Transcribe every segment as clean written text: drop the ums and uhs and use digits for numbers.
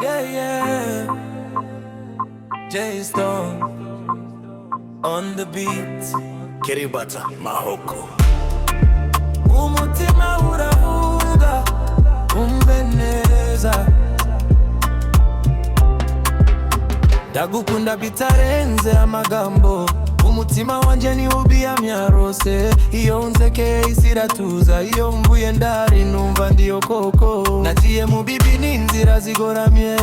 Yeah, yeah. J Stone on the beat. Kiribata Mahoko. Umutima uravuga umve neza, ndagukunda bitarenze amagambo. Umutima wanje ni ubihamya rose, iyo unsekeye isi iratuza, iyo mvuye ndari numva ndiyo koko. Nagiye mu bibi n'inzira zigoramye,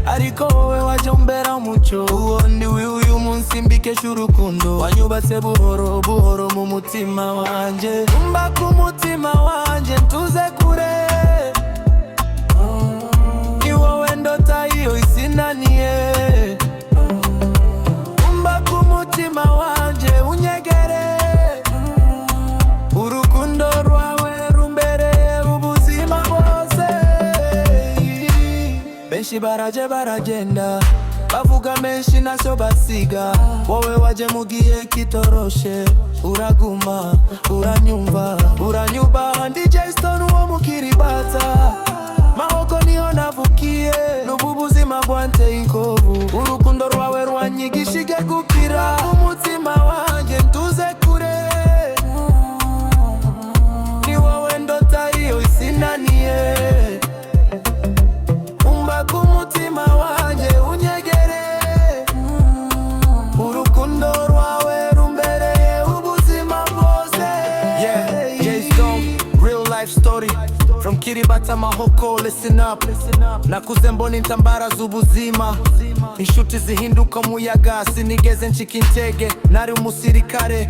ariko wowe waje umbera umuco. Uwo ndiwe uyu munsi mbikesha urukundo, wanyubatse buhoro buhoro mu mutima wanje. Umba ku mutima wanje ntuze kure, ni wowe ndota iyo isi inaniye. Umba ku mutima wanje unyegere, urukundo rwawe rumbereye ubuzima bwose. Benshi baraje baragenda, bavuga menshi ntacyo basiga, wowe waje mu gihe kitoroshe. Uraguma, uranyumva, uranyubaha. Ndi J Stone wo mu Kiribata, Mahoko niho navukiye, n'ubu buzima bwanteye inkovu. Urukundo rwawe rwanyigishije gukira, umutima wanje ntuze kure, ni wowe ndota iyo isi inaniye. Umba ku mutima wanje unyegere, urukundo rwawe rumbereye ubuzima bwose. Yeah, J Stone, real life story from Kiribata Mahoko, listen up. Nakuze mbona intambara z'ubuzima, inshuti zihinduka umuyaga, sinigeze ncika intege. Nari umusirikare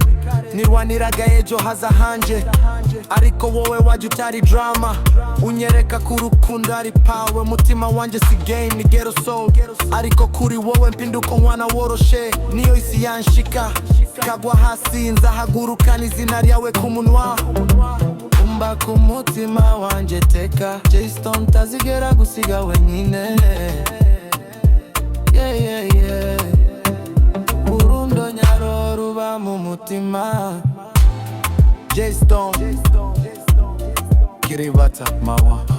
nirwaniraga ejo haza hanje, ariko wowe waje utari drama, unyereka ko urukundo ari power. Mutima wanje si game ni ghetto soul, ariko kuri wowe mpinduka umwana woroshe. Niyo isi yanshika kagwa hasi, nzahagurukana izina ryawe ku munwa. Umba ku mutima wanje teka, J Stone tazigera gusiga wenyine. Yeah, yeah, yeah. Urundo nyaro ruba mu mutima. J Stone, Kiribata Mahoko.